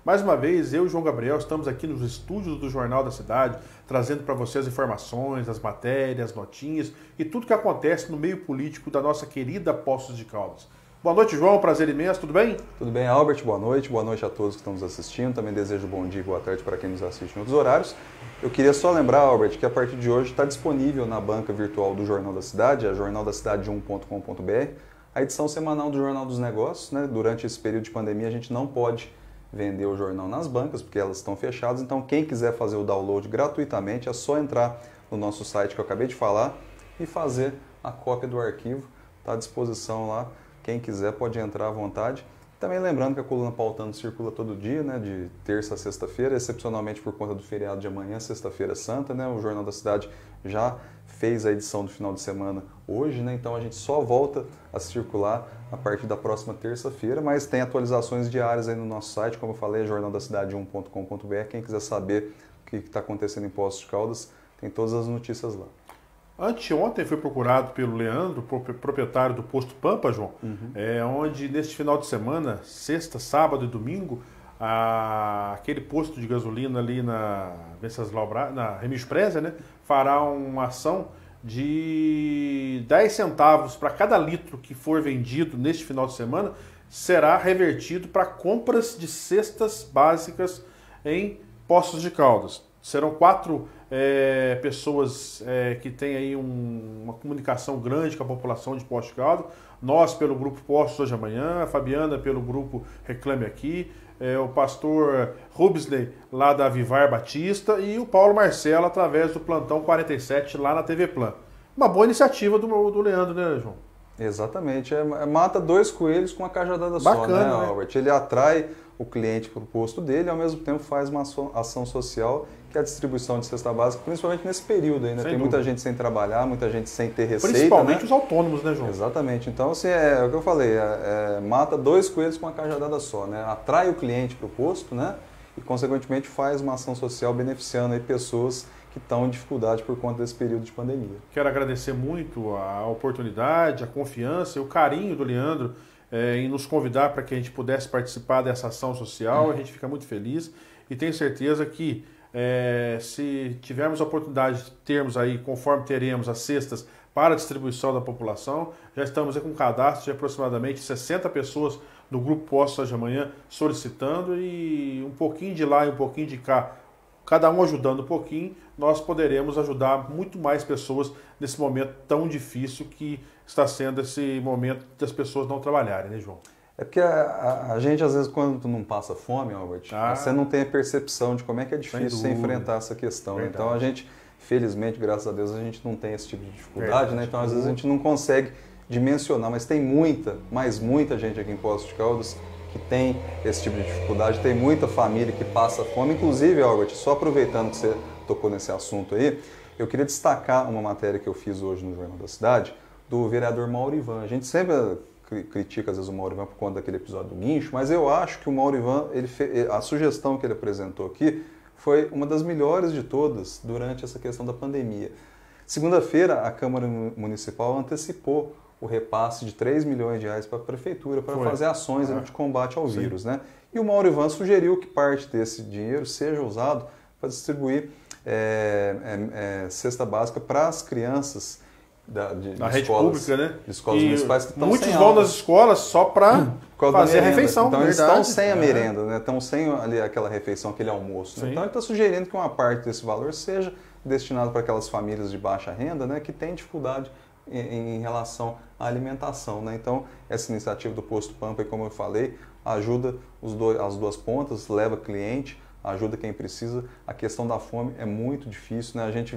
Mais uma vez, eu e o João Gabriel estamos aqui nos estúdios do Jornal da Cidade, trazendo para você as informações, as matérias, as notinhas e tudo que acontece no meio político da nossa querida Poços de Caldas. Boa noite, João, prazer imenso, tudo bem? Tudo bem, Albert, boa noite a todos que estão nos assistindo, também desejo bom dia e boa tarde para quem nos assiste em outros horários. Eu queria só lembrar, Albert, que a partir de hoje está disponível na banca virtual do Jornal da Cidade, a jornaldacidade1.com.br, a edição semanal do Jornal dos Negócios, né? Durante esse período de pandemia a gente não pode vender o jornal nas bancas, porque elas estão fechadas, então quem quiser fazer o download gratuitamente é só entrar no nosso site que eu acabei de falar e fazer a cópia do arquivo, está à disposição lá. Quem quiser pode entrar à vontade. Também lembrando que a coluna Pautando circula todo dia, né, de terça a sexta-feira, excepcionalmente por conta do feriado de amanhã, sexta-feira santa, né, o Jornal da Cidade já fez a edição do final de semana hoje, né, então a gente só volta a circular a partir da próxima terça-feira, mas tem atualizações diárias aí no nosso site, como eu falei, jornaldacidade1.com.br, quem quiser saber o que está acontecendo em Poços de Caldas, tem todas as notícias lá. Anteontem foi procurado pelo Leandro, proprietário do Posto Pampa, João, onde neste final de semana, sexta, sábado e domingo, aquele posto de gasolina ali na Remígio Preza, né, fará uma ação de 10 centavos para cada litro que for vendido neste final de semana, será revertido para compras de cestas básicas em Poços de Caldas. Serão 4 pessoas que têm aí uma comunicação grande com a população de Poços de Caldas. Nós pelo grupo Postos Hoje Amanhã, a Fabiana pelo grupo Reclame Aqui, o pastor Rubsley lá da Vivar Batista e o Paulo Marcelo através do Plantão 47 lá na TV Plan. Uma boa iniciativa do Leandro, né, João? Exatamente, mata 2 coelhos com uma cajadada só, né, Albert? Ele atrai o cliente para o posto dele e ao mesmo tempo faz uma ação social, que é a distribuição de cesta básica, principalmente nesse período ainda. Tem muita gente sem trabalhar, muita gente sem ter receita. Principalmente, né? Os autônomos, né, João? Exatamente. Então, assim, é o que eu falei, mata 2 coelhos com uma cajadada só, né? Atrai o cliente para o posto, né? E, consequentemente, faz uma ação social beneficiando aí pessoas que estão em dificuldade por conta desse período de pandemia. Quero agradecer muito a oportunidade, a confiança e o carinho do Leandro em nos convidar para que a gente pudesse participar dessa ação social. A gente fica muito feliz e tenho certeza que se tivermos a oportunidade de termos aí, conforme teremos as cestas para a distribuição da população, já estamos aí com um cadastro de aproximadamente 60 pessoas do Grupo Postos Hoje Amanhã solicitando e um pouquinho de lá e um pouquinho de cá, cada um ajudando um pouquinho, nós poderemos ajudar muito mais pessoas nesse momento tão difícil que está sendo esse momento das pessoas não trabalharem, né, João? É porque a gente, às vezes, quando não passa fome, Albert, você não tem a percepção de como é que é difícil você enfrentar essa questão. Verdade. Então, a gente, felizmente, graças a Deus, a gente não tem esse tipo de dificuldade, verdade, né? Então, às vezes, a gente não consegue dimensionar, mas tem muita gente aqui em Poços de Caldas que tem esse tipo de dificuldade, tem muita família que passa fome. Inclusive, Albert, só aproveitando que você tocou nesse assunto aí, eu queria destacar uma matéria que eu fiz hoje no Jornal da Cidade, do vereador Maurivan. A gente sempre critica, às vezes, o Maurivan por conta daquele episódio do guincho, mas eu acho que o Maurivan, a sugestão que ele apresentou aqui foi uma das melhores de todas durante essa questão da pandemia. Segunda-feira, a Câmara Municipal antecipou o repasse de 3 milhões de reais para a Prefeitura para fazer ações de combate ao vírus, né? E o Maurivan sugeriu que parte desse dinheiro seja usado para distribuir cesta básica para as crianças da rede pública, né? De escolas municipais que estão muitos vão nas escolas só para fazer a refeição. Então eles estão sem a merenda, né? Estão sem ali aquela refeição, aquele almoço. Né? Então ele está sugerindo que uma parte desse valor seja destinado para aquelas famílias de baixa renda, né, que têm dificuldade em relação à alimentação, né? Então essa iniciativa do Posto Pampa, como eu falei, ajuda as duas pontas, leva cliente, ajuda quem precisa. A questão da fome é muito difícil, né? A gente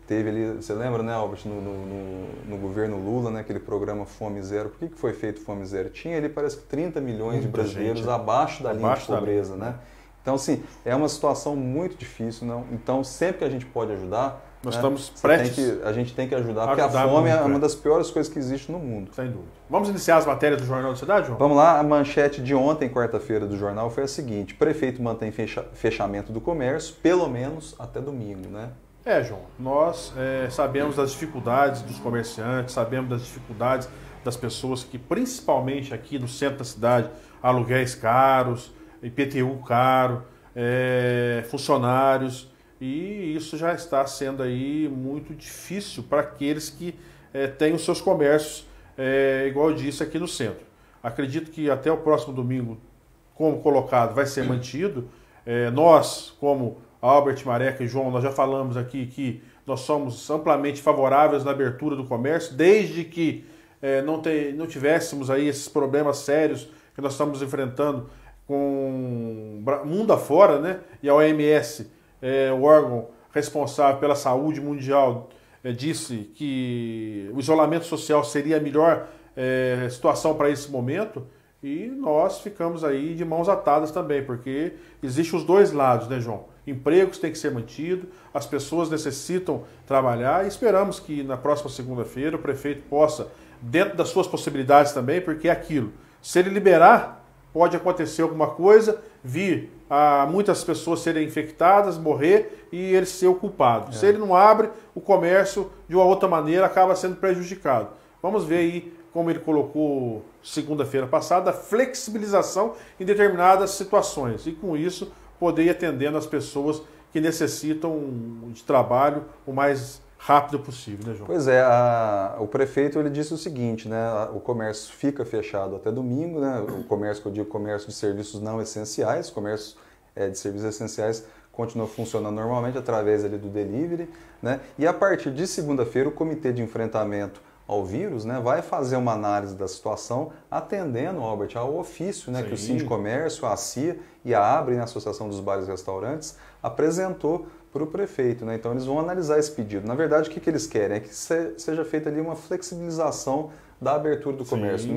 teve ali, você lembra, né, Albert, no governo Lula, né, aquele programa Fome Zero. Por que foi feito Fome Zero? Tinha ali, parece que 30 milhões de brasileiros abaixo da linha de pobreza, né? Então, assim, é uma situação muito difícil, não? Então, sempre que a gente pode ajudar, nós estamos prestes. A gente tem que ajudar, porque a fome é uma das piores coisas que existe no mundo. Sem dúvida. Vamos iniciar as matérias do Jornal da Cidade, João? Vamos lá, a manchete de ontem, quarta-feira, do jornal foi a seguinte: prefeito mantém fechamento do comércio, pelo menos até domingo, né? João, nós sabemos das dificuldades dos comerciantes, sabemos das dificuldades das pessoas que, principalmente aqui no centro da cidade, aluguéis caros, IPTU caro, funcionários, e isso já está sendo aí muito difícil para aqueles que têm os seus comércios, igual eu disse, aqui no centro. Acredito que até o próximo domingo, como colocado, vai ser mantido. Nós, como Albert, Mareca e João, nós já falamos aqui que nós somos amplamente favoráveis na abertura do comércio, desde que não tivéssemos aí esses problemas sérios que nós estamos enfrentando com o mundo afora, né? E a OMS, o órgão responsável pela saúde mundial, disse que o isolamento social seria a melhor situação para esse momento, e nós ficamos aí de mãos atadas também, porque existem os dois lados, né, João? Empregos têm que ser mantidos, as pessoas necessitam trabalhar, e esperamos que na próxima segunda-feira o prefeito possa, dentro das suas possibilidades também, porque é aquilo, se ele liberar, pode acontecer alguma coisa, vir a muitas pessoas serem infectadas, morrer e ele ser o culpado. Se ele não abre, o comércio de uma outra maneira acaba sendo prejudicado. Vamos ver aí, como ele colocou segunda-feira passada, a flexibilização em determinadas situações, e com isso poder ir atendendo as pessoas que necessitam de trabalho o mais rápido possível, né, João? Pois é, o prefeito ele disse o seguinte, né, o comércio fica fechado até domingo, né, o comércio que eu digo, comércio de serviços não essenciais, comércio de serviços essenciais continua funcionando normalmente através ali do delivery, né, e a partir de segunda-feira o Comitê de Enfrentamento ao Vírus, né, vai fazer uma análise da situação, atendendo, Albert, ao ofício, né, que o Sindicomércio, a CIA e a ABRE, né, a Associação dos Bares e Restaurantes, apresentou para o prefeito, né? Então eles vão analisar esse pedido. Na verdade, o que eles querem é que seja feita ali uma flexibilização da abertura do comércio.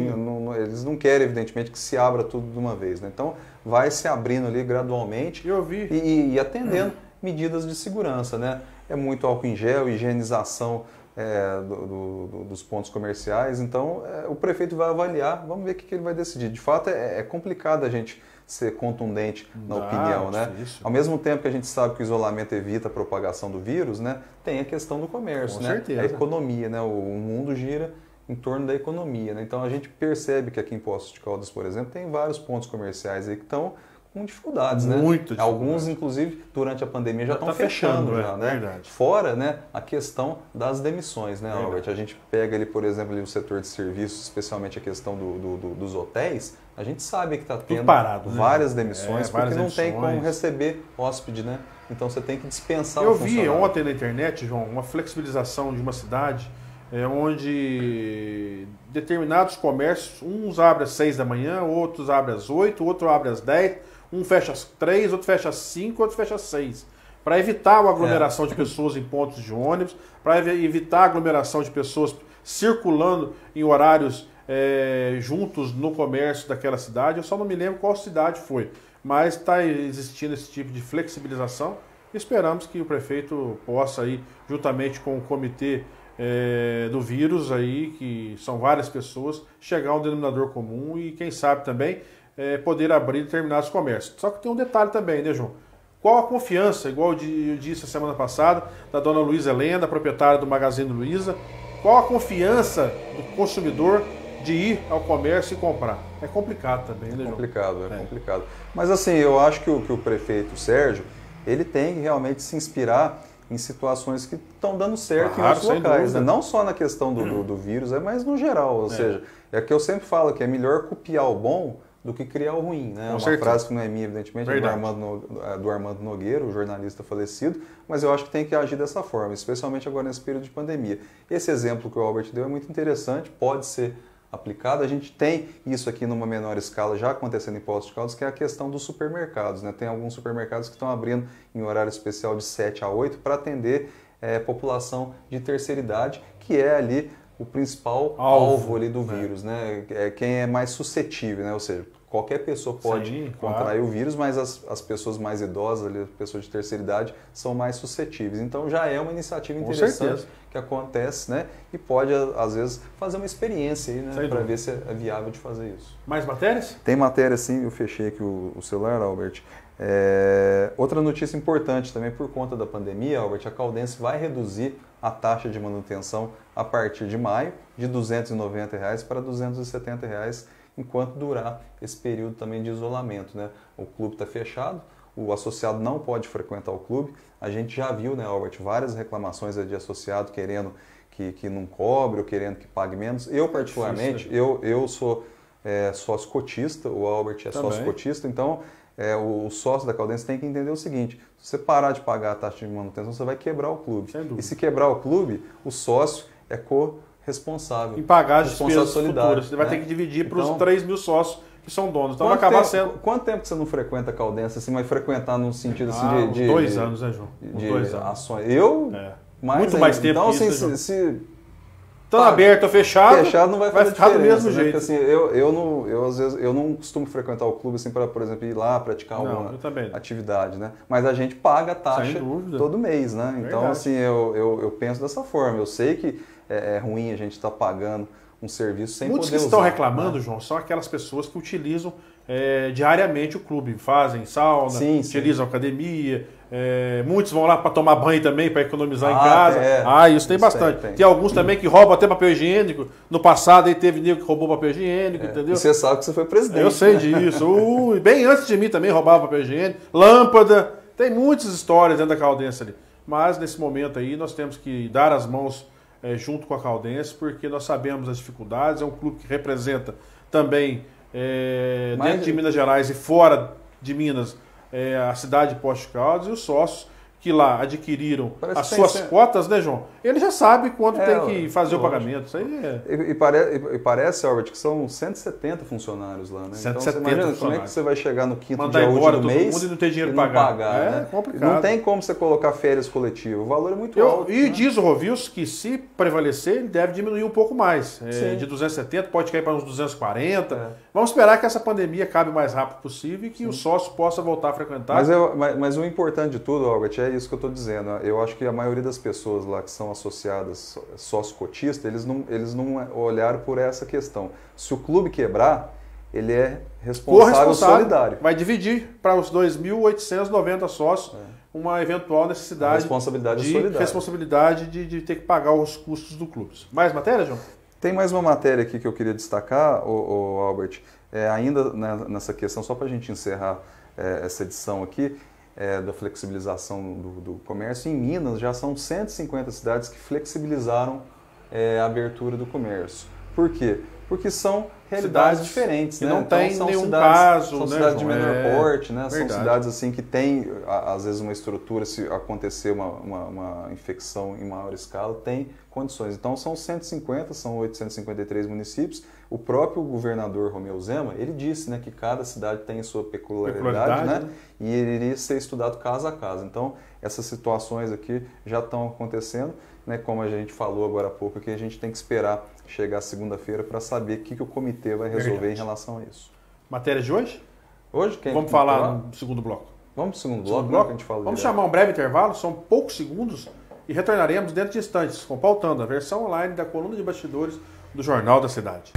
Eles não querem, evidentemente, que se abra tudo de uma vez, né? Então vai se abrindo ali gradualmente e atendendo medidas de segurança, né? É muito álcool em gel, higienização dos pontos comerciais. Então o prefeito vai avaliar, vamos ver o que ele vai decidir. De fato, é complicado a gente ser contundente na opinião, né? Ao mesmo tempo que a gente sabe que o isolamento evita a propagação do vírus, né? Tem a questão do comércio, né? A economia, né? O mundo gira em torno da economia, né? Então a gente percebe que aqui em Poços de Caldas, por exemplo, tem vários pontos comerciais aí que estão com dificuldades, né? Alguns, inclusive, durante a pandemia já estão fechando, né? Verdade. Fora, né, a questão das demissões, né, Albert? A gente pega ali, por exemplo, ali o setor de serviços, especialmente a questão dos hotéis, a gente sabe que está tendo várias demissões, porque não tem como receber hóspede, né? Então você tem que dispensar o funcionário. Eu vi ontem na internet, João, uma flexibilização de uma cidade onde determinados comércios, uns abrem às 6 da manhã, outros abrem às 8, outro abre às 10, um fecha às 3, outro fecha às 5, outro fecha às 6. Para evitar a aglomeração de pessoas em pontos de ônibus, para evitar a aglomeração de pessoas circulando em horários juntos no comércio daquela cidade. Eu só não me lembro qual cidade foi, mas está existindo esse tipo de flexibilização. Esperamos que o prefeito possa, aí, juntamente com o comitê do vírus, aí, que são várias pessoas, chegar a um denominador comum e, quem sabe, também poder abrir determinados comércios. Só que tem um detalhe também, né, João? Qual a confiança, igual eu disse a semana passada, da dona Luísa Helena, proprietária do Magazine Luiza, qual a confiança do consumidor de ir ao comércio e comprar? É complicado também, né, João? Complicado. Mas assim, eu acho que o prefeito Sérgio, ele tem que realmente se inspirar em situações que estão dando certo em outros locais, né? Não só na questão do vírus, mas no geral. Ou seja, é que eu sempre falo que é melhor copiar o bom do que criar o ruim, né? Uma frase que não é minha, evidentemente, é do Armando Nogueira, o jornalista falecido, mas eu acho que tem que agir dessa forma, especialmente agora nesse período de pandemia. Esse exemplo que o Albert deu é muito interessante, pode ser aplicado. A gente tem isso aqui numa menor escala já acontecendo em Poços de Caldas, que é a questão dos supermercados, né? Tem alguns supermercados que estão abrindo em horário especial de 7 a 8 para atender população de terceira idade, que é ali o principal alvo ali do vírus, né? Quem é mais suscetível, né? Ou seja, qualquer pessoa pode contrair o vírus, mas as pessoas mais idosas, ali, as pessoas de terceira idade, são mais suscetíveis. Então já é uma iniciativa interessante que acontece, né? E pode, às vezes, fazer uma experiência aí, né? Para ver se é viável de fazer isso. Mais matérias? Tem matéria, sim. Eu fechei aqui o celular, Albert. Outra notícia importante também, por conta da pandemia, Albert, a Caldense vai reduzir a taxa de manutenção a partir de maio, de R$ 290 para R$ 270 enquanto durar esse período também de isolamento, né? O clube está fechado, o associado não pode frequentar o clube. A gente já viu, né, Albert, várias reclamações de associado querendo que não cobre ou querendo que pague menos. Eu, particularmente, eu sou sócio cotista, o Albert é sócio cotista, então o sócio da Caldense tem que entender o seguinte: se você parar de pagar a taxa de manutenção, você vai quebrar o clube. E se quebrar o clube, o sócio é corresponsável. Em pagar as despesas solidárias, futuras. Você vai ter que dividir para os 3 mil sócios que são donos. Então vai acabar sendo... Quanto tempo que você não frequenta a Caldense, assim, mas frequentar no sentido assim, de 2 anos, né, João? De 2 anos. Ações. Eu... Muito mais tempo então, que isso, assim, né, se tanto aberto ou fechado não vai fazer ficar do diferença, mesmo né? jeito. Porque, assim, às vezes, eu não costumo frequentar o clube assim para, por exemplo, ir lá praticar alguma atividade, né? Mas a gente paga a taxa todo mês, né? Então, Verdade. assim, eu penso dessa forma. Eu sei que é ruim a gente estar pagando um serviço sem Muitos poder que estão usar, reclamando, né? João, são aquelas pessoas que utilizam diariamente o clube, fazem sauna, utilizam academia, muitos vão lá para tomar banho também, para economizar em casa. Isso tem bastante. Tem alguns também que roubam até papel higiênico. No passado aí teve nego que roubou papel higiênico, entendeu? E você sabe que você foi presidente. Eu sei disso. Bem antes de mim também roubava papel higiênico, lâmpada. Tem muitas histórias dentro da Caldense ali. Mas nesse momento aí nós temos que dar as mãos junto com a Caldense, porque nós sabemos as dificuldades. É um clube que representa também dentro de Minas Gerais e fora de Minas a cidade de Poços de Caldas, e os sócios que lá adquiriram as suas cotas, né, João? Ele já sabe quando tem que fazer o pagamento. Isso aí E parece, Albert, que são 170 funcionários lá, né? 170 então você imagina como é que você vai chegar no quinto dia útil do mês e não ter dinheiro para pagar. Né? Complicado. Não tem como você colocar férias coletivas. O valor é muito alto. E diz o Rovilson que se prevalecer, ele deve diminuir um pouco mais. De 270 pode cair para uns 240. Vamos esperar que essa pandemia acabe o mais rápido possível e que o sócio possa voltar a frequentar. Mas o importante de tudo, Albert, é isso que eu estou dizendo. Eu acho que a maioria das pessoas lá que são associadas sócio-cotista, eles não olharam por essa questão. Se o clube quebrar, ele é responsável solidário. Vai dividir para os 2.890 sócios uma eventual necessidade responsabilidade de ter que pagar os custos do clube. Mais matéria, João? Tem mais uma matéria aqui que eu queria destacar, Albert, ainda nessa questão, só para a gente encerrar essa edição aqui, da flexibilização do comércio. Em Minas já são 150 cidades que flexibilizaram a abertura do comércio. Por quê? Porque são realidades diferentes, né? Não tem nenhum caso, são cidades de menor porte, né? São cidades assim que têm, às vezes, uma estrutura, se acontecer uma infecção em maior escala, tem condições. Então são 150, são 853 municípios. O próprio governador Romeu Zema, ele disse, né, que cada cidade tem a sua peculiaridade, né? E ele iria ser estudado caso a caso. Então essas situações aqui já estão acontecendo, né? Como a gente falou agora há pouco, que a gente tem que esperar chegar segunda-feira para saber o que o comitê vai resolver em relação a isso. Matéria de hoje? Vamos falar no segundo bloco. Vamos para o segundo bloco? Que a gente fala Vamos chamar um breve intervalo, são poucos segundos, e retornaremos dentro de instantes, com Pautando, a versão online da coluna de bastidores do Jornal da Cidade.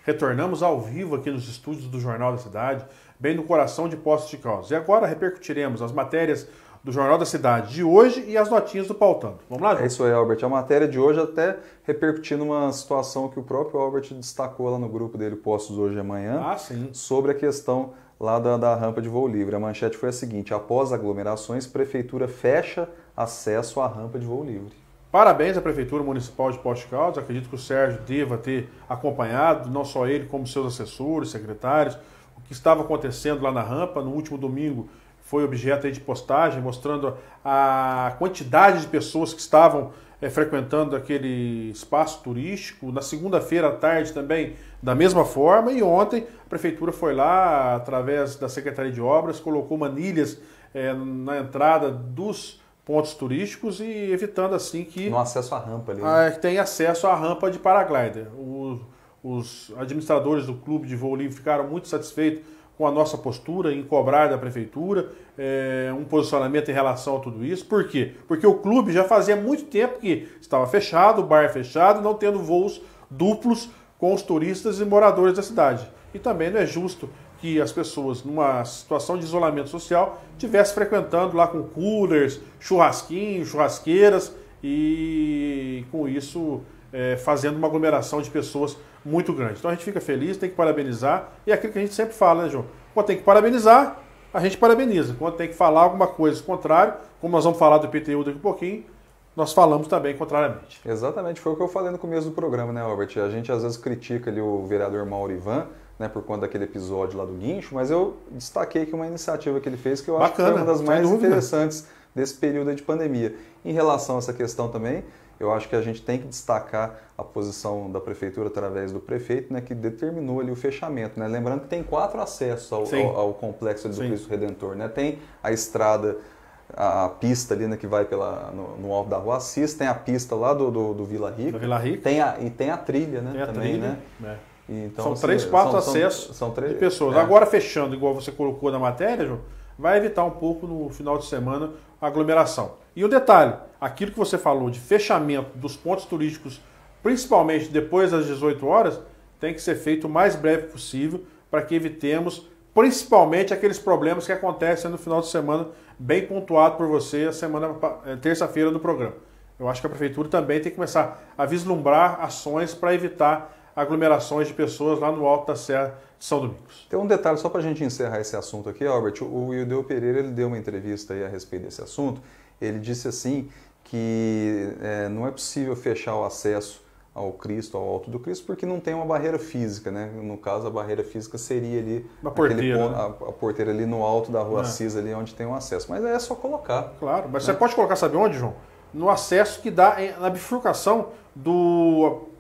Retornamos ao vivo aqui nos estúdios do Jornal da Cidade, bem no coração de Poços de Caldas. E agora repercutiremos as matérias do Jornal da Cidade de hoje e as notinhas do Pautando. Vamos lá, João? É isso aí, Albert. A matéria de hoje até repercutindo uma situação que o próprio Albert destacou lá no grupo dele, Postos Hoje e Amanhã, sobre a questão lá da rampa de voo livre. A manchete foi a seguinte: após aglomerações, prefeitura fecha acesso à rampa de voo livre. Parabéns à Prefeitura Municipal de Poços de Caldas. Acredito que o Sérgio deva ter acompanhado, não só ele, como seus assessores, secretários, o que estava acontecendo lá na rampa. No último domingo foi objeto aí de postagem, mostrando a quantidade de pessoas que estavam frequentando aquele espaço turístico. Na segunda-feira à tarde também, da mesma forma. E ontem a Prefeitura foi lá, através da Secretaria de Obras, colocou manilhas na entrada dos pontos turísticos e evitando assim que... No acesso à rampa ali. Né? Tem acesso à rampa de paraglider. os administradores do clube de voo livre ficaram muito satisfeitos com a nossa postura em cobrar da prefeitura um posicionamento em relação a tudo isso. Por quê? Porque o clube já fazia muito tempo que estava fechado, o bar fechado, não tendo voos duplos com os turistas e moradores da cidade. E também não é justo que as pessoas, numa situação de isolamento social, estivessem frequentando lá com coolers, churrasquinhos, churrasqueiras e com isso fazendo uma aglomeração de pessoas muito grande. Então a gente fica feliz, tem que parabenizar, e é aquilo que a gente sempre fala, né, João? Quando tem que parabenizar, a gente parabeniza. Quando tem que falar alguma coisa contrária, como nós vamos falar do IPTU daqui a pouquinho, nós falamos também contrariamente. Exatamente, foi o que eu falei no começo do programa, né, Albert? A gente às vezes critica ali o vereador Maurivan, né, por conta daquele episódio lá do guincho, mas eu destaquei que uma iniciativa que ele fez que eu acho que foi uma das mais interessantes desse período de pandemia. Em relação a essa questão também, eu acho que a gente tem que destacar a posição da prefeitura através do prefeito, né, que determinou ali o fechamento, né? Lembrando que tem 4 acessos ao complexo do Cristo Redentor, né? Tem a estrada, a pista ali, né, que vai no alto da Rua Assis, tem a pista lá do Vila Rica, tem a trilha, né, também, trilha, né? Então, são 3, 4 acessos de pessoas. Agora fechando, igual você colocou na matéria, João, vai evitar um pouco no final de semana a aglomeração. E um detalhe, aquilo que você falou de fechamento dos pontos turísticos, principalmente depois das 18 horas, tem que ser feito o mais breve possível para que evitemos principalmente aqueles problemas que acontecem no final de semana, bem pontuado por você a terça-feira do programa. Eu acho que a prefeitura também tem que começar a vislumbrar ações para evitar aglomerações de pessoas lá no alto da Serra de São Domingos. Tem um detalhe só para a gente encerrar esse assunto aqui, Albert. O Ildeu Pereira ele deu uma entrevista aí a respeito desse assunto. Ele disse assim que não é possível fechar o acesso ao Cristo, ao Alto do Cristo, porque não tem uma barreira física, né? No caso, a barreira física seria ali a porteira, a porteira ali no alto da Rua Assis, ali onde tem um acesso. Mas é só colocar. Claro, mas você pode colocar, sabe onde, João? No acesso que dá na bifurcação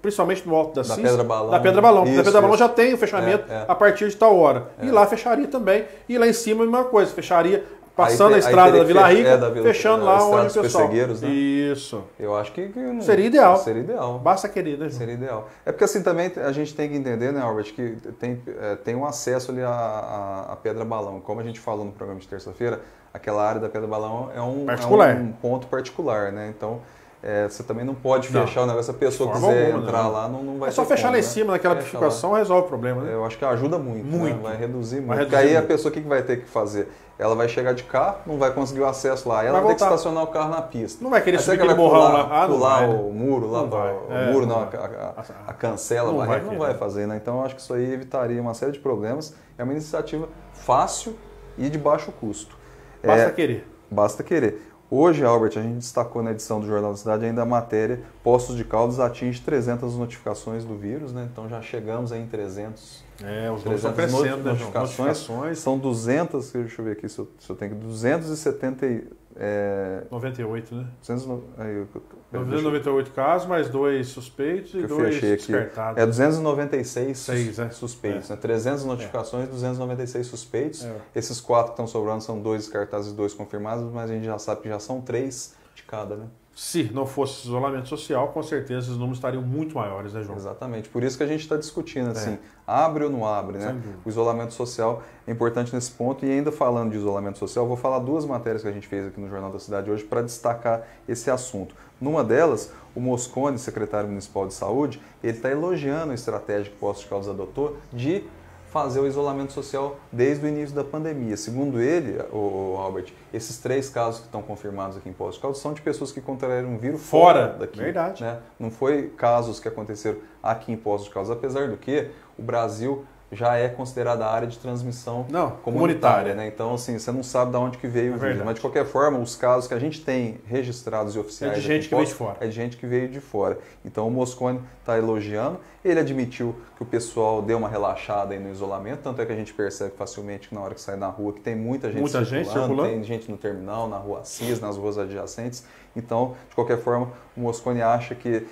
principalmente no alto da Pedra Balão. Da Pedra Balão. Isso, da Pedra Balão já tem o fechamento a partir de tal hora. E lá fecharia também. E lá em cima a mesma coisa, fecharia passando a estrada da Vila Rica, fechando lá onde o pessoal... Né? Isso. Eu acho que seria ideal. Seria ideal. Basta querer, né, João? Seria ideal. É porque assim também a gente tem que entender, né, Albert, que tem um acesso ali à Pedra Balão. Como a gente falou no programa de terça-feira, aquela área da Pedra Balão é um ponto particular, né? Então, você também não pode fechar o negócio. Se a pessoa quiser entrar lá, não vai ter. É só fechar lá em cima, naquela bifurcação, resolve o problema, né? Eu acho que ajuda muito. Né? Vai reduzir muito. Porque aí a pessoa, o que vai ter que fazer? Ela vai chegar de carro, não vai conseguir o acesso lá. Ela vai ter que estacionar o carro na pista. Não vai querer subir aquele morrão lá. Pular o muro lá. A cancela, não vai fazer, né? Então eu acho que isso aí evitaria uma série de problemas. É uma iniciativa fácil e de baixo custo. Basta querer. Basta querer. Hoje, Albert, a gente destacou na edição do Jornal da Cidade ainda a matéria Poços de Caldas atinge 300 notificações do vírus, né? Então já chegamos aí em 300. Os números estão crescendo, notificações. São 200, deixa eu ver aqui se eu tenho 270... 98, né? 298 casos, mais 2 suspeitos e 2 descartados. 296 suspeitos, né? 300 notificações, 296 suspeitos. Esses 4 que estão sobrando são 2 descartados e 2 confirmados, mas a gente já sabe que já são 3 de cada, né? Se não fosse isolamento social, com certeza esses números estariam muito maiores, né, João? Exatamente. Por isso que a gente está discutindo, assim, abre ou não abre, né? O isolamento social é importante nesse ponto. E ainda falando de isolamento social, vou falar 2 matérias que a gente fez aqui no Jornal da Cidade hoje para destacar esse assunto. Numa delas, o Moscone, secretário municipal de saúde, ele está elogiando a estratégia que o Poços de Caldas adotou de fazer o isolamento social desde o início da pandemia. Segundo ele, o Albert, esses 3 casos que estão confirmados aqui em Poços de Caldas são de pessoas que contraíram o vírus fora daqui. Verdade. Né? Não foi casos que aconteceram aqui em Poços de Caldas, apesar do que o Brasil já é considerada área de transmissão comunitária, né? Então, assim, você não sabe de onde que veio o vírus. Mas, de qualquer forma, os casos que a gente tem registrados e oficiais... É de gente que veio de fora. É de gente que veio de fora. Então, o Moscone está elogiando. Ele admitiu que o pessoal deu uma relaxada aí no isolamento, tanto é que a gente percebe facilmente que na hora que sai na rua que tem muita gente circulando, tem gente no terminal, na Rua Assis, nas ruas adjacentes. Então, de qualquer forma, o Moscone acha que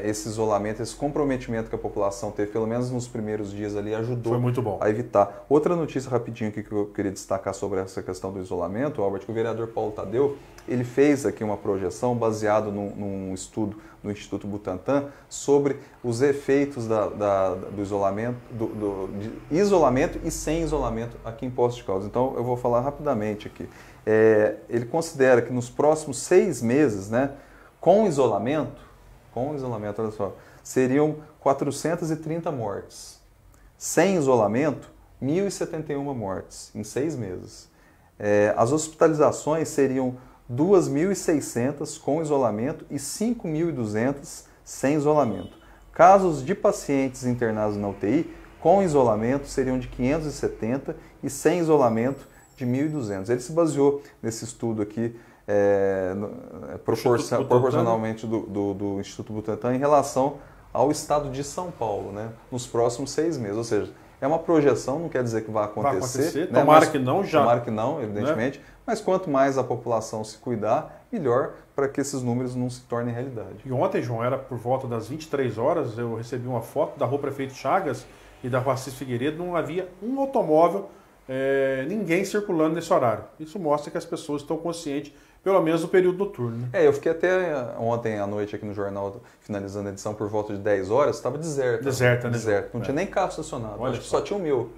esse isolamento, esse comprometimento que a população teve, pelo menos nos primeiros dias ali, ajudou Foi muito bom. a evitar. Outra notícia rapidinho aqui que eu queria destacar sobre essa questão do isolamento, Albert, que o vereador Paulo Tadeu, ele fez aqui uma projeção baseado num estudo do Instituto Butantan sobre os efeitos do isolamento, de isolamento e sem isolamento aqui em Poços de Caldas. Então, eu vou falar rapidamente aqui. Ele considera que nos próximos 6 meses, né, com isolamento, olha só, seriam 430 mortes. Sem isolamento, 1.071 mortes em 6 meses. As hospitalizações seriam 2.600 com isolamento e 5.200 sem isolamento. Casos de pacientes internados na UTI com isolamento seriam de 570 e sem isolamento de 1.200. Ele se baseou nesse estudo aqui, proporcionalmente do Instituto Butantan em relação ao estado de São Paulo, né, nos próximos 6 meses. Ou seja, é uma projeção, não quer dizer que vai acontecer. Né? Tomara que não, já. Tomara que não, evidentemente. Né? Mas quanto mais a população se cuidar, melhor para que esses números não se tornem realidade. E ontem, João, era por volta das 23 horas, eu recebi uma foto da Rua Prefeito Chagas e da Rua Assis Figueiredo, não havia um automóvel, ninguém circulando nesse horário. Isso mostra que as pessoas estão conscientes, pelo menos no período noturno. Né? Eu fiquei até ontem à noite aqui no jornal, finalizando a edição por volta de 10 horas, estava deserto. Deserta, né? Deserto. Não tinha nem carro estacionado. Olha, acho que só tinha o meu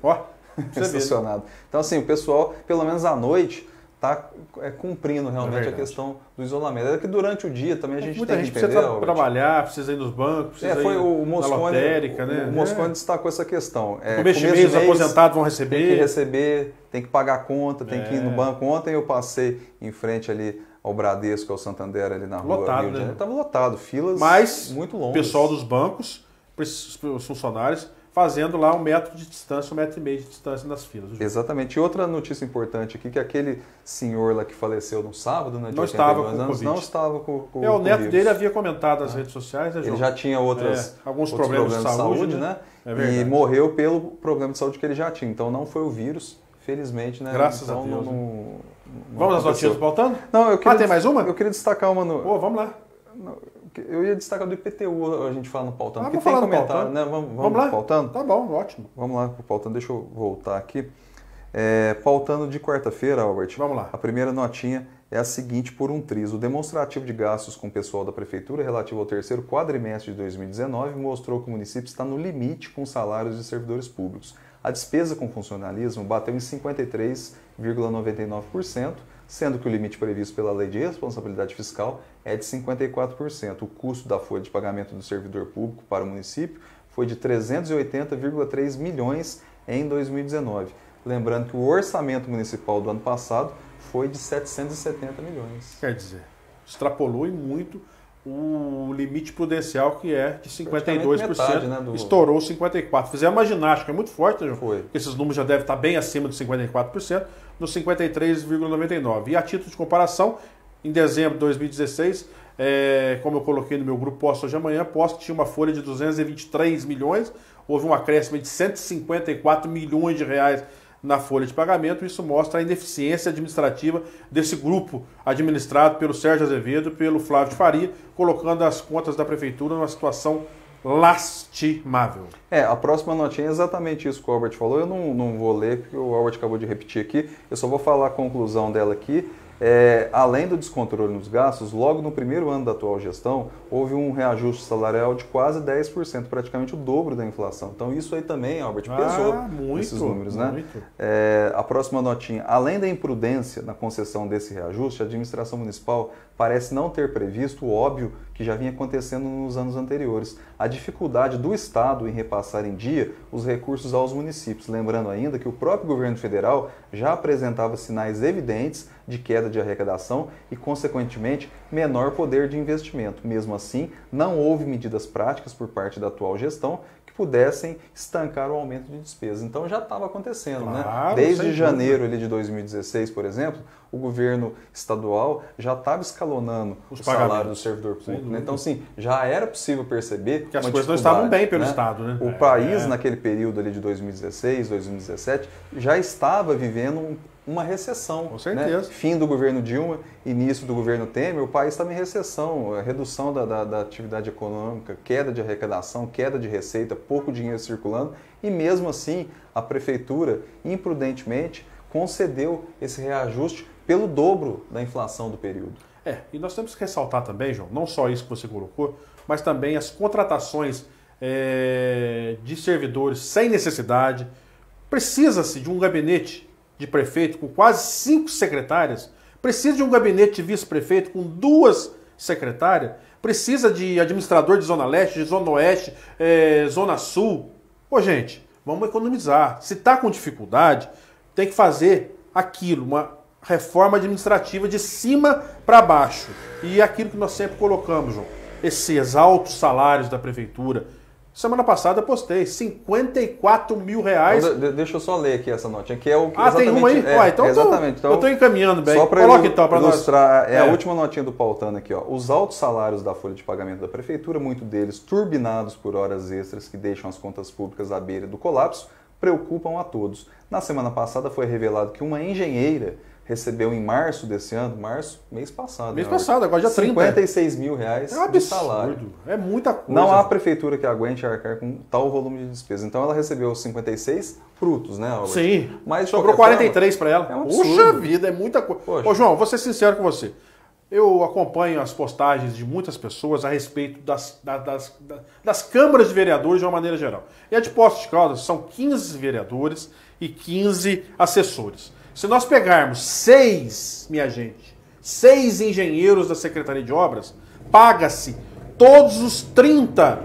estacionado. Então, assim, o pessoal, pelo menos à noite, está cumprindo realmente a questão do isolamento. É que durante o dia também a gente muita tem gente que entender, precisa trabalhar, precisa ir nos bancos, precisa ir na lotérica, né? O Moscone destacou essa questão. Começo de mês, os aposentados vão receber. Tem que receber, tem que pagar a conta, tem que ir no banco. Ontem eu passei em frente ali ao Bradesco, ao Santander, ali na rua lotado, Rio de Janeiro. Estava lotado, filas muito longas. O pessoal dos bancos, os funcionários, fazendo lá 1 metro de distância, 1,5 metro de distância nas filas. Exatamente. E outra notícia importante aqui, que aquele senhor lá que faleceu no sábado, né, de não estava com anos, Covid. não estava com o neto dele havia comentado nas redes sociais, né, João? Ele já tinha alguns problemas de saúde, né? E morreu pelo problema de saúde que ele já tinha. Então não foi o vírus, felizmente, né? Graças então, a Deus. Vamos às notícias do Pautano? Não, tem mais uma? Eu queria destacar uma vamos lá. Eu ia destacar do IPTU, a gente fala no Pautano. Vamos falar no Pautano. Né? Vamos lá? Pautano? Tá bom, ótimo. Vamos lá pro Pautano, deixa eu voltar aqui. Pautano de quarta-feira, Albert. Vamos lá. A primeira notinha é a seguinte, por um triz. O demonstrativo de gastos com o pessoal da Prefeitura relativo ao terceiro quadrimestre de 2019 mostrou que o município está no limite com salários de servidores públicos. A despesa com funcionalismo bateu em 53,99%, sendo que o limite previsto pela Lei de Responsabilidade Fiscal é de 54%. O custo da folha de pagamento do servidor público para o município foi de 380,3 milhões em 2019. Lembrando que o orçamento municipal do ano passado foi de 770 milhões. Quer dizer, extrapolou e muito o limite prudencial, que é de 52%, metade, né, estourou 54%. Fizeram uma ginástica muito forte, né, João? Esses números já devem estar bem acima de 54%, no 53,99%. E a título de comparação, em dezembro de 2016, como eu coloquei no meu grupo Posto hoje amanhã, Posto tinha uma folha de 223 milhões, houve um acréscimo de 154 milhões de reais na folha de pagamento. Isso mostra a ineficiência administrativa desse grupo administrado pelo Sérgio Azevedo, pelo Flávio de Faria, colocando as contas da Prefeitura numa situação lastimável. A próxima notinha é exatamente isso que o Albert falou. Eu não vou ler, porque o Albert acabou de repetir aqui. Eu só vou falar a conclusão dela aqui. Além do descontrole nos gastos, logo no primeiro ano da atual gestão, houve um reajuste salarial de quase 10%, praticamente o dobro da inflação. Então isso aí também, Albert, pesou esses números, né? A próxima notinha. Além da imprudência na concessão desse reajuste, a administração municipal parece não ter previsto o óbvio que já vinha acontecendo nos anos anteriores: a dificuldade do Estado em repassar em dia os recursos aos municípios. Lembrando ainda que o próprio governo federal já apresentava sinais evidentes de queda de arrecadação e, consequentemente, menor poder de investimento. Mesmo assim, não houve medidas práticas por parte da atual gestão que pudessem estancar o aumento de despesas. Então já estava acontecendo, né? Desde janeiro ali de 2016, por exemplo, o governo estadual já estava escalonando o salário do servidor público. Né? Então, sim, já era possível perceber que as coisas não estavam bem pelo né? Estado. Né? O país, naquele período ali de 2016, 2017, já estava vivendo uma recessão. Com certeza. Né? Fim do governo Dilma, início do governo Temer, o país estava em recessão, redução da atividade econômica, queda de arrecadação, queda de receita, pouco dinheiro circulando, e mesmo assim a prefeitura, imprudentemente, concedeu esse reajuste pelo dobro da inflação do período. E nós temos que ressaltar também, João, não só isso que você colocou, mas também as contratações de servidores sem necessidade. Precisa-se de um gabinete de prefeito com quase 5 secretárias, precisa de um gabinete de vice-prefeito com 2 secretárias, precisa de administrador de Zona Leste, de Zona Oeste, Zona Sul. Pô, gente, vamos economizar. Se está com dificuldade, tem que fazer aquilo, uma reforma administrativa de cima para baixo. E aquilo que nós sempre colocamos, João, esses altos salários da prefeitura. Semana passada eu postei R$54 mil. Então, deixa eu só ler aqui essa notinha, que é o que tem uma aí? Então exatamente. Eu estou encaminhando bem. Só para ilustrar, nós. A última notinha do Pautano aqui, ó. Os altos salários da folha de pagamento da prefeitura, muito deles turbinados por horas extras que deixam as contas públicas à beira do colapso, preocupam a todos. Na semana passada foi revelado que uma engenheira recebeu em março desse ano, mês passado. Mês passado, agora já 30. R$56 mil de salário. É muita coisa. Não há prefeitura que aguente arcar com tal volume de despesa. Então ela recebeu 56 frutos, né, Albert? Sim, mas sobrou 43 para ela. Puxa vida, é muita coisa. Ô, João, vou ser sincero com você. Eu acompanho as postagens de muitas pessoas a respeito das câmaras de vereadores de uma maneira geral. E a de Poços de Caldas são 15 vereadores e 15 assessores. Se nós pegarmos 6, minha gente, 6 engenheiros da Secretaria de Obras, paga-se todos os 30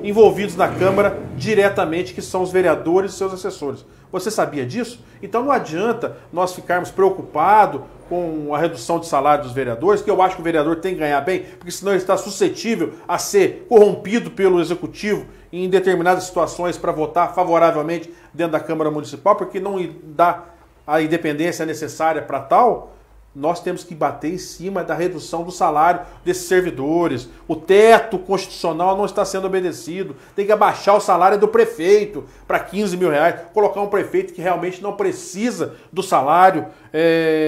envolvidos na Câmara diretamente, que são os vereadores e seus assessores. Você sabia disso? Então não adianta nós ficarmos preocupados com a redução de salário dos vereadores, que eu acho que o vereador tem que ganhar bem, porque senão ele está suscetível a ser corrompido pelo Executivo em determinadas situações para votar favoravelmente dentro da Câmara Municipal, porque não dá a independência necessária para tal. Nós temos que bater em cima da redução do salário desses servidores. O teto constitucional não está sendo obedecido. Tem que abaixar o salário do prefeito para R$15 mil. Colocar um prefeito que realmente não precisa do salário,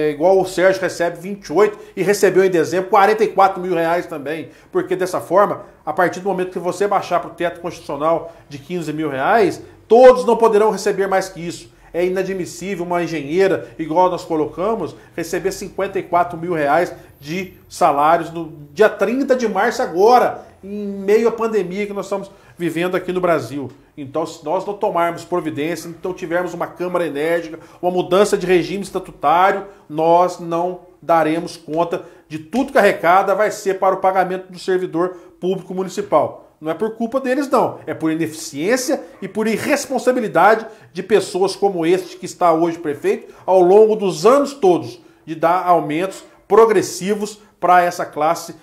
igual o Sérgio recebe 28 e recebeu em dezembro R$44 mil também. Porque dessa forma, a partir do momento que você baixar para o teto constitucional de R$15 mil, todos não poderão receber mais que isso. É inadmissível uma engenheira, igual nós colocamos, receber R$54 mil de salários no dia 30 de março agora, em meio à pandemia que nós estamos vivendo aqui no Brasil. Então, se nós não tomarmos providência, então tivermos uma Câmara enérgica, uma mudança de regime estatutário, nós não daremos conta de tudo que arrecada vai ser para o pagamento do servidor público municipal. Não é por culpa deles, não. É por ineficiência e por irresponsabilidade de pessoas como este que está hoje prefeito, ao longo dos anos todos, de dar aumentos progressivos para essa classe,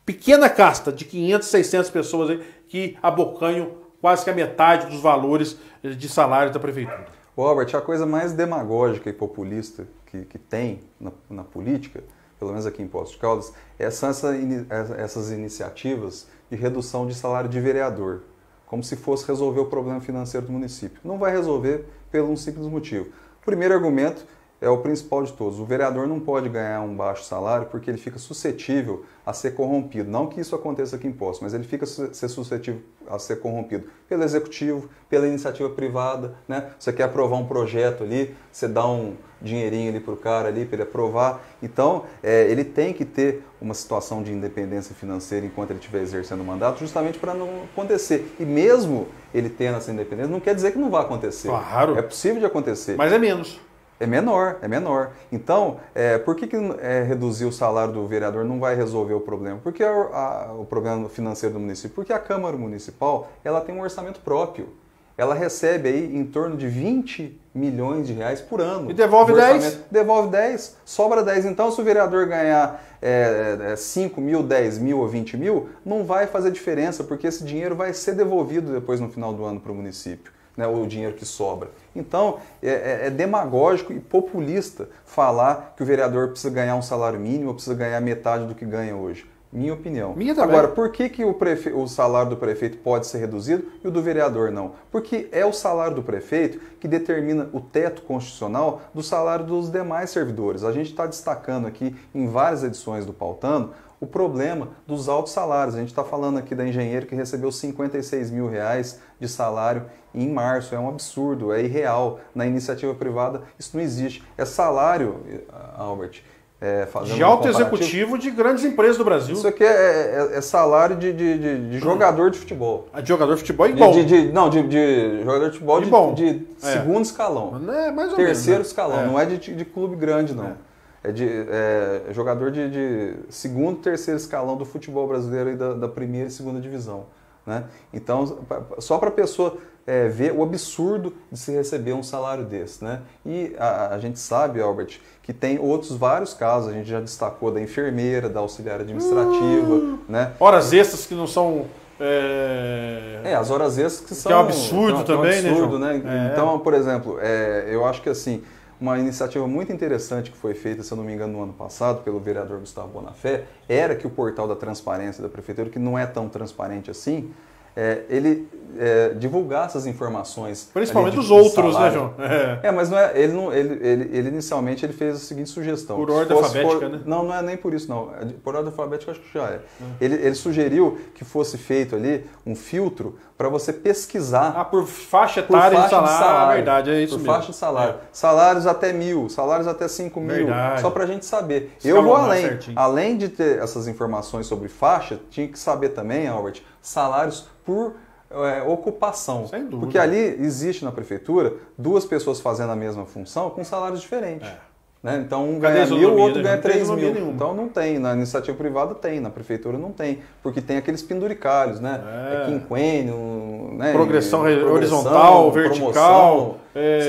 pequena casta de 500, 600 pessoas aí, que abocanham quase que a metade dos valores de salário da prefeitura. Robert, a coisa mais demagógica e populista que tem na política, pelo menos aqui em Poços de Caldas, são essas iniciativas de redução de salário de vereador, como se fosse resolver o problema financeiro do município. Não vai resolver pelo um simples motivo. O primeiro argumento é o principal de todos. O vereador não pode ganhar um baixo salário porque ele fica suscetível a ser corrompido. Não que isso aconteça aqui em Poços, mas ele fica suscetível a ser corrompido pelo executivo, pela iniciativa privada, né? Você quer aprovar um projeto ali, você dá um dinheirinho ali para o cara ali, para ele aprovar. Então, ele tem que ter uma situação de independência financeira enquanto ele estiver exercendo o mandato, justamente para não acontecer. E mesmo ele tendo essa independência, não quer dizer que não vai acontecer. Claro. É possível de acontecer. Mas é menos. É menor. Então, por que reduzir o salário do vereador não vai resolver o problema? Porque o problema financeiro do município? Porque a Câmara Municipal ela tem um orçamento próprio. Ela recebe aí em torno de R$20 milhões por ano. E devolve 10? Devolve 10, sobra 10. Então, se o vereador ganhar 5 mil, 10 mil ou 20 mil, não vai fazer diferença, porque esse dinheiro vai ser devolvido depois no final do ano para o município. Né, o dinheiro que sobra. Então, é demagógico e populista falar que o vereador precisa ganhar um salário mínimo ou precisa ganhar metade do que ganha hoje. Minha opinião. Minha também. Agora, por que o salário do prefeito pode ser reduzido e o do vereador não? Porque é o salário do prefeito que determina o teto constitucional do salário dos demais servidores. A gente está destacando aqui em várias edições do Pautando o problema dos altos salários. A gente está falando aqui da engenheira que recebeu 56 mil reais de salário em março. É um absurdo, é irreal. Na iniciativa privada isso não existe. É salário, Albert, de alto executivo de grandes empresas do Brasil. Isso aqui é salário de jogador de futebol. De jogador de futebol e bom. De jogador de futebol de segundo escalão. Mais ou terceiro menos, escalão. Não é de clube grande, não. É jogador de segundo, terceiro escalão do futebol brasileiro e da primeira e segunda divisão. Né? Então, só para a pessoa ver o absurdo de se receber um salário desse. Né? E a gente sabe, Albert, que tem vários casos, a gente já destacou da enfermeira, da auxiliar administrativa. Né? Horas extras que não são... as horas extras que são... Que é um absurdo também, né, João? né? Então, por exemplo, eu acho que assim... Uma iniciativa muito interessante que foi feita, se eu não me engano, no ano passado, pelo vereador Gustavo Bonafé, era que o portal da transparência da prefeitura, que não é tão transparente assim, ele divulgasse as informações. Principalmente dos outros, né, João? Mas não é, ele inicialmente ele fez a seguinte sugestão. Por ordem alfabética, né? Não é nem por isso, não. Por ordem alfabética, acho que já é. Ele sugeriu que fosse feito ali um filtro para você pesquisar. Por faixa etária de salário. Verdade, é isso por mesmo. Faixa de salário. Salários até 1.000, salários até 5.000. Verdade. Só para a gente saber. Eu vou além. Além de ter essas informações sobre faixa, tinha que saber também, Albert, salários por ocupação. Sem dúvida. Porque ali existe na prefeitura 2 pessoas fazendo a mesma função com salários diferentes. Né? Então um ganha 1.000, o outro ganha 3.000. Então não tem. Na iniciativa privada tem, na prefeitura não tem. Porque tem aqueles penduricalhos, né? Quinquênio, né? Progressão horizontal, vertical,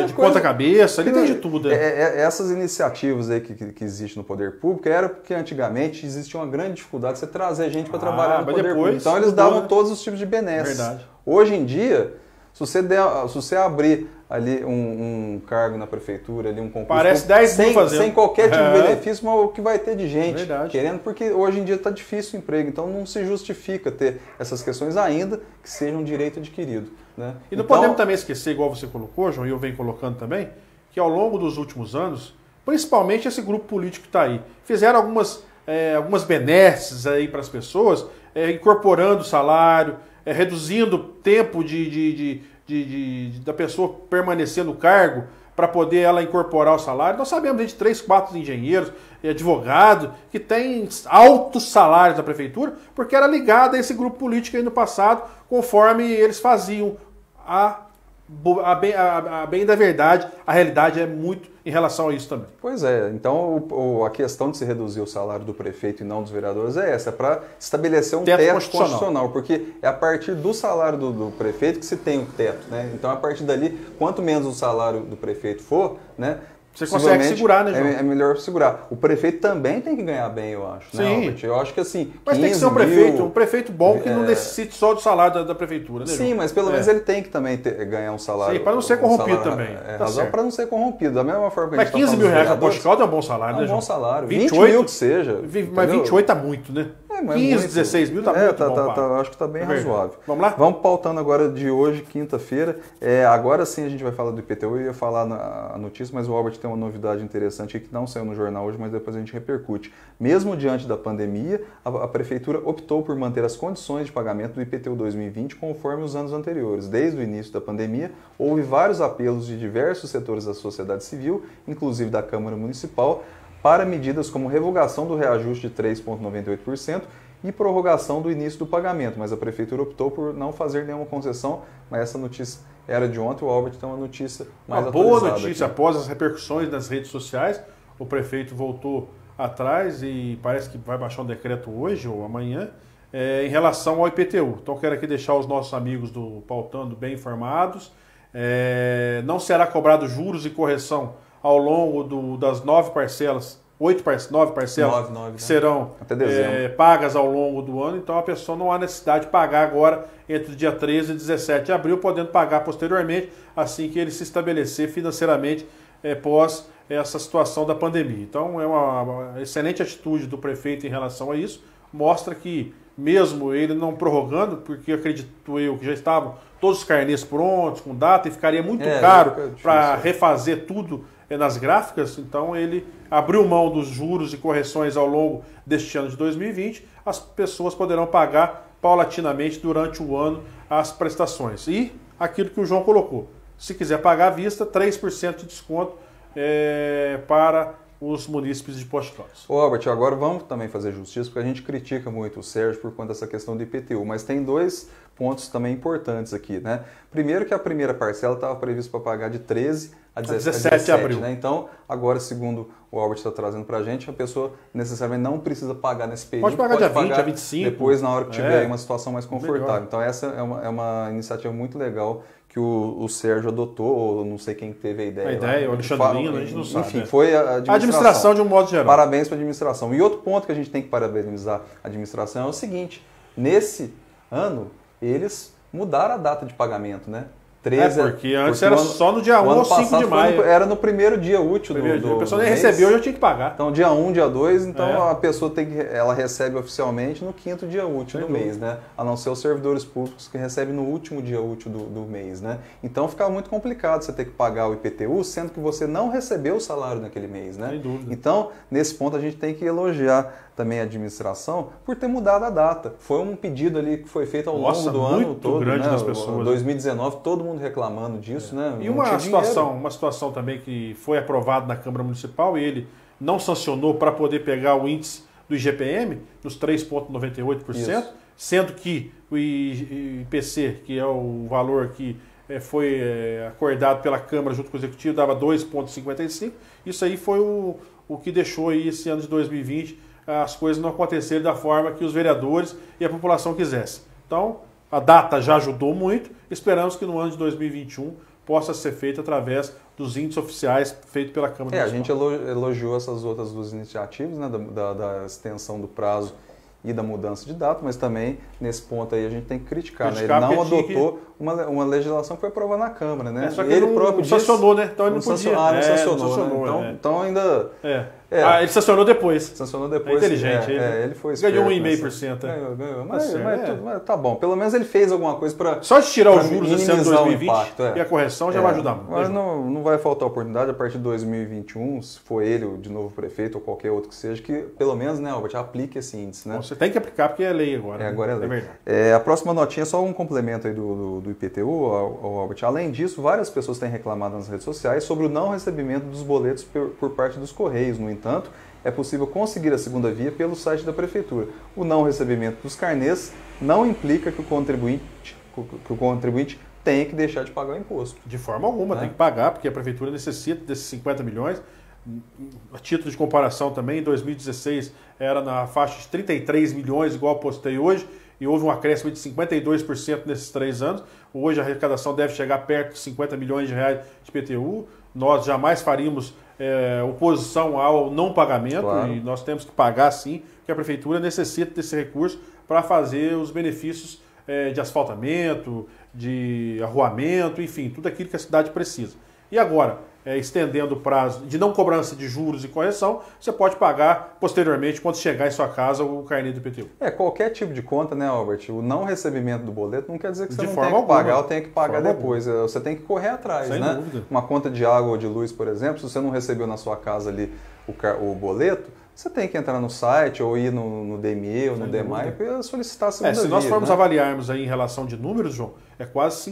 de ponta cabeça, ele tem de tudo. Essas iniciativas aí que existem no poder público era porque antigamente existia uma grande dificuldade de você trazer gente para trabalhar no poder público. Então eles davam todos os tipos de benesses. Verdade. Hoje em dia, se você abrir ali um cargo na prefeitura, ali um concurso, parece 10 mil fazendo. Sem qualquer tipo de benefício, mas o que vai ter de gente Verdade. querendo, porque hoje em dia está difícil o emprego, então não se justifica ter essas questões ainda que sejam um direito adquirido. Né? E não podemos também esquecer, igual você colocou, João, e eu venho colocando também, que ao longo dos últimos anos, principalmente esse grupo político que está aí, fizeram algumas benesses aí para as pessoas, incorporando o salário, reduzindo o tempo da pessoa permanecer no cargo para poder ela incorporar o salário. Nós sabemos de 3, 4 engenheiros e advogados que têm altos salários da prefeitura porque era ligado a esse grupo político aí no passado, conforme eles faziam a bem da verdade. A realidade é muito em relação a isso também. Pois é, então a questão de se reduzir o salário do prefeito e não dos vereadores é essa, é para estabelecer um teto constitucional, porque é a partir do salário do prefeito que se tem o teto, né? Então a partir dali, quanto menos o salário do prefeito for, né? Você consegue segurar, né, João? É melhor segurar. O prefeito também tem que ganhar bem, eu acho. Sim. Né, Albert? Eu acho que assim. Mas tem que ser um prefeito bom que não necessite só do salário da prefeitura, né, João? Sim, mas pelo menos ele tem que também ganhar um salário. Sim, para não ser corrompido também. Razão para não ser corrompido. Da mesma forma que mas 15 mil reais na Posto Caldas é um bom salário, né, João? É um bom salário. 28 mil que seja. Mas 28 tá muito, né? 15, 16 mil tá muito bom. Acho que tá bem razoável. Vamos lá? Vamos pautando agora de hoje, quinta-feira. Agora sim a gente vai falar do IPTU. Eu ia falar a notícia, mas o Albert tem uma novidade interessante que não saiu no jornal hoje, mas depois a gente repercute. Mesmo diante da pandemia, a Prefeitura optou por manter as condições de pagamento do IPTU 2020 conforme os anos anteriores. Desde o início da pandemia, houve vários apelos de diversos setores da sociedade civil, inclusive da Câmara Municipal, para medidas como revogação do reajuste de 3,98% e prorrogação do início do pagamento, mas a Prefeitura optou por não fazer nenhuma concessão, mas essa notícia era de ontem, o Albert tem uma notícia mais atualizada. Uma boa notícia, aqui. Após as repercussões nas redes sociais, o prefeito voltou atrás e parece que vai baixar um decreto hoje ou amanhã, em relação ao IPTU. Então quero aqui deixar os nossos amigos do Pautando bem informados. Não será cobrado juros e correção ao longo das 9 parcelas, 9 parcelas 9, que serão pagas ao longo do ano, então a pessoa não há necessidade de pagar agora entre o dia 13 e 17 de abril, podendo pagar posteriormente, assim que ele se estabelecer financeiramente pós essa situação da pandemia. Então é uma excelente atitude do prefeito em relação a isso. mostra que, mesmo ele não prorrogando, porque acredito eu que já estavam todos os carnês prontos, com data, e ficaria muito caro para refazer tudo nas gráficas, então ele abriu mão dos juros e correções ao longo deste ano de 2020, as pessoas poderão pagar paulatinamente durante o ano as prestações. E aquilo que o João colocou, se quiser pagar à vista, 3% de desconto para os munícipes de postados. Ô Albert, agora vamos também fazer justiça, porque a gente critica muito o Sérgio por conta dessa questão do IPTU, mas tem dois pontos também importantes aqui, né? Primeiro que a primeira parcela estava prevista para pagar de 13 a 17 de abril. Né? Então, agora, segundo o Albert está trazendo para a gente, a pessoa necessariamente não precisa pagar nesse período. Pode pagar dia 20, dia 25. Depois, na hora que tiver uma situação mais confortável. Melhor. Então, essa é uma iniciativa muito legal que o Sérgio adotou, ou não sei quem teve a ideia. A ideia, o Alexandre Lino, a gente não sabe. Enfim, foi a administração de um modo geral. Parabéns para a administração. E outro ponto que a gente tem que parabenizar a administração é o seguinte, nesse ano, eles mudaram a data de pagamento, né? 13, porque antes era só no dia 1 ou 5 de maio. Era no primeiro dia útil do a pessoa nem recebeu, já tinha que pagar. Então, dia 1, dia 2, então a pessoa ela recebe oficialmente no 5º dia útil do mês, né? A não ser os servidores públicos que recebem no último dia útil do mês, né? Então, ficava muito complicado você ter que pagar o IPTU, sendo que você não recebeu o salário naquele mês, né? Sem dúvida. Então, nesse ponto, a gente tem que elogiar também a administração por ter mudado a data. Foi um pedido ali que foi feito ao longo do ano todo, grande né? das pessoas. 2019, todo mundo reclamando disso, né? E uma situação também que foi aprovada na Câmara Municipal e ele não sancionou para poder pegar o índice do IGPM nos 3,98%, sendo que o IPC, que é o valor que foi acordado pela Câmara junto com o Executivo, dava 2,55%. Isso aí foi o que deixou aí esse ano de 2020 as coisas não acontecerem da forma que os vereadores e a população quisessem. Então, a data já ajudou muito, esperamos que no ano de 2021 possa ser feito através dos índices oficiais feitos pela Câmara Municipal. A gente elogiou essas outras duas iniciativas, né, da extensão do prazo e da mudança de data, mas também nesse ponto aí a gente tem que criticar, né? Ele não adotou uma legislação que foi aprovada na Câmara, né? Só que ele próprio sancionou, né? Então ele não podia. Não sancionou, né? Então ainda... ele sancionou depois. Sancionou depois. É inteligente. Ele foi esperto. Ganhou 1,5%. Ganhou. Mas tá bom. Pelo menos ele fez alguma coisa para... Só de tirar os juros desse ano de 2020 e a correção já vai ajudar muito. Mas não vai faltar oportunidade a partir de 2021, se for ele de novo prefeito ou qualquer outro que seja, que pelo menos, né, Albert, aplique esse índice, né? Você tem que aplicar porque é lei agora. Agora é lei. É verdade. A próxima notinha é só um complemento aí do IPTU, Albert. Além disso, várias pessoas têm reclamado nas redes sociais sobre o não recebimento dos boletos por parte dos Correios. No entanto, é possível conseguir a segunda via pelo site da Prefeitura. O não recebimento dos carnês não implica que o contribuinte tenha que deixar de pagar o imposto. De forma alguma, tem que pagar, porque a Prefeitura necessita desses 50 milhões. A título de comparação também, em 2016 era na faixa de 33 milhões, igual eu postei hoje, e houve um acréscimo de 52% nesses 3 anos. Hoje a arrecadação deve chegar perto de 50 milhões de reais de IPTU. Nós jamais faríamos oposição ao não pagamento, claro. E nós temos que pagar sim, porque a Prefeitura necessita desse recurso para fazer os benefícios de asfaltamento, de arruamento, enfim, tudo aquilo que a cidade precisa. E agora, estendendo o prazo de não cobrança de juros e correção, você pode pagar posteriormente, quando chegar em sua casa, o carnê do IPTU. Qualquer tipo de conta, né, Albert? O não recebimento do boleto não quer dizer que você não tem que pagar ou tem que pagar depois. Você tem que correr atrás, sem né? dúvida. Uma conta de água ou de luz, por exemplo, se você não recebeu na sua casa ali o boleto, você tem que entrar no site ou ir no DME ou no DEMAI e solicitar a segunda via. Se nós formos avaliarmos aí em relação de números, João,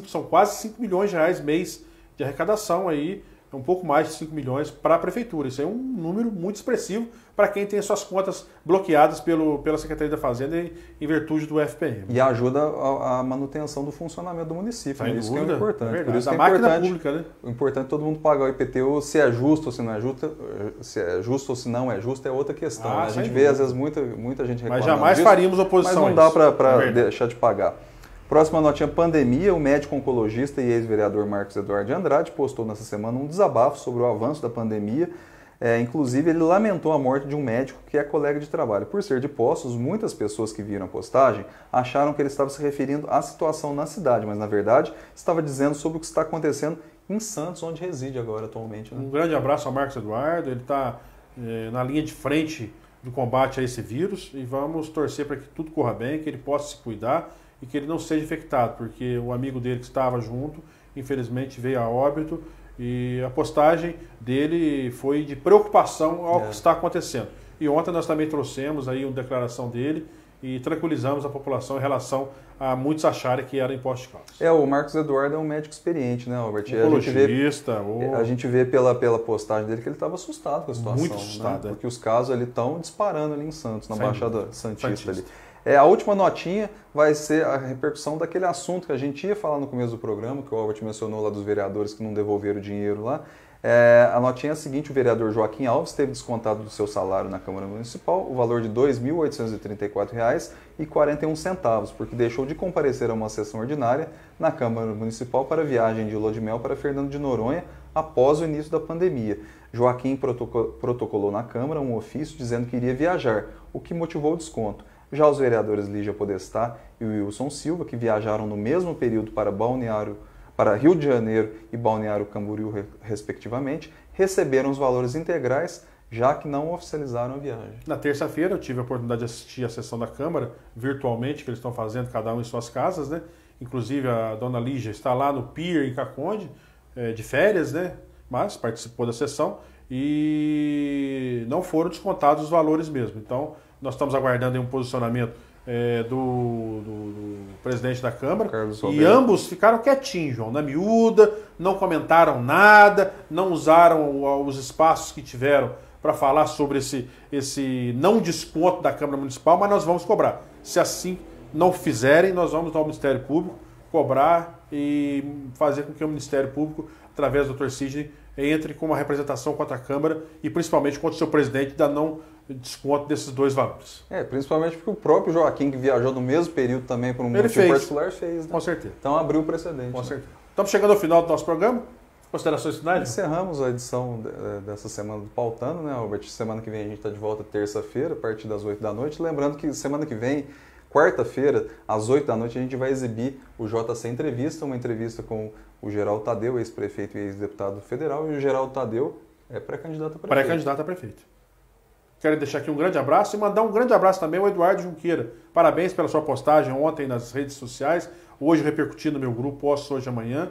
são quase 5 milhões de reais mês de arrecadação aí, um pouco mais de 5 milhões para a Prefeitura. Isso é um número muito expressivo para quem tem suas contas bloqueadas pela Secretaria da Fazenda em virtude do FPM. E ajuda a manutenção do funcionamento do município. Né? Isso que é importante. Por isso da que máquina pública, né? O importante é todo mundo pagar o IPTU, se é justo ou se não é justo, se é justo ou se não é justo é outra questão. Né? A gente vê às vezes muita gente reclamando. Mas jamais faríamos oposição. Mas não dá para deixar de pagar. Próxima notinha, pandemia. O médico oncologista e ex-vereador Marcos Eduardo de Andrade postou nessa semana um desabafo sobre o avanço da pandemia. Inclusive, ele lamentou a morte de um médico que é colega de trabalho. Por ser de Poços, muitas pessoas que viram a postagem acharam que ele estava se referindo à situação na cidade, mas, na verdade, estava dizendo sobre o que está acontecendo em Santos, onde reside agora atualmente. Né? Um grande abraço ao Marcos Eduardo. Ele está na linha de frente do combate a esse vírus e vamos torcer para que tudo corra bem, que ele possa se cuidar e que ele não seja infectado, porque o amigo dele que estava junto, infelizmente, veio a óbito e a postagem dele foi de preocupação ao que está acontecendo. E ontem nós também trouxemos aí uma declaração dele e tranquilizamos a população em relação a muitos acharem que era imposto de causa. O Marcos Eduardo é um médico experiente, né, Albert? A gente vê pela postagem dele que ele estava assustado com a situação. Muito assustado, né? Porque os casos ali estão disparando ali em Santos, na Baixada Santista ali. É, a última notinha vai ser a repercussão daquele assunto que a gente ia falar no começo do programa, que o Albert mencionou lá dos vereadores que não devolveram o dinheiro lá. A notinha é a seguinte: o vereador Joaquim Alves teve descontado do seu salário na Câmara Municipal o valor de R$ 2.834,41, porque deixou de comparecer a uma sessão ordinária na Câmara Municipal para viagem de lua de mel para Fernando de Noronha após o início da pandemia. Joaquim protocolou na Câmara um ofício dizendo que iria viajar, o que motivou o desconto. Já os vereadores Lígia Podestá e Wilson Silva, que viajaram no mesmo período para Rio de Janeiro e Balneário Camboriú, respectivamente, receberam os valores integrais, já que não oficializaram a viagem. Na terça-feira eu tive a oportunidade de assistir a sessão da Câmara, virtualmente, que eles estão fazendo, cada um em suas casas, né? Inclusive a dona Lígia está lá no Pier, em Caconde, de férias, né? Mas participou da sessão e não foram descontados os valores mesmo. Então, nós estamos aguardando aí um posicionamento do presidente da Câmara e ambos ficaram quietinhos, João, na miúda, não comentaram nada, não usaram os espaços que tiveram para falar sobre esse não desconto da Câmara Municipal, mas nós vamos cobrar. Se assim não fizerem, nós vamos ao Ministério Público cobrar e fazer com que o Ministério Público, através do Dr. Sidney, entre com uma representação contra a Câmara e principalmente contra o seu presidente da não desconto desses dois valores. Principalmente porque o próprio Joaquim, que viajou no mesmo período também por um motivo particular, fez. Né? Com certeza. Então abriu o precedente. Com certeza. Estamos chegando ao final do nosso programa. Considerações finais? Encerramos a edição dessa semana do Pautando, né, Albert? Semana que vem a gente está de volta terça-feira, a partir das 8 da noite. Lembrando que semana que vem, quarta-feira, às 8 da noite, a gente vai exibir o JC Entrevista, uma entrevista com o Geraldo Tadeu, ex-prefeito e ex-deputado federal, e o Geraldo Tadeu é pré-candidato a prefeito. Pré-candidato a prefeito. Quero deixar aqui um grande abraço e mandar um grande abraço também ao Eduardo Junqueira. Parabéns pela sua postagem ontem nas redes sociais, hoje repercutindo no meu grupo, posto hoje amanhã,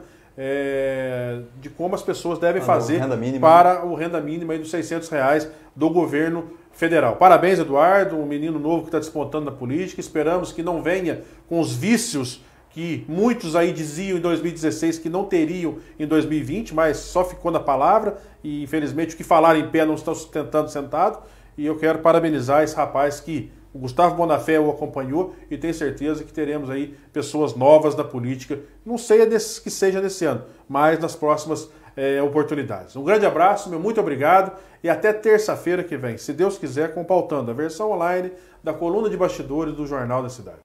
de como as pessoas devem fazer para o renda mínima aí dos R$600 do governo federal. Parabéns, Eduardo, um menino novo que está despontando na política. Esperamos que não venha com os vícios que muitos aí diziam em 2016 que não teriam em 2020, mas só ficou na palavra e, infelizmente, o que falaram em pé não estão sustentando sentado. E eu quero parabenizar esse rapaz que o Gustavo Bonafé o acompanhou e tenho certeza que teremos aí pessoas novas na política. Não sei que seja nesse ano, mas nas próximas oportunidades. Um grande abraço, meu muito obrigado e até terça-feira que vem, se Deus quiser, com Pautando, a versão online da coluna de bastidores do Jornal da Cidade.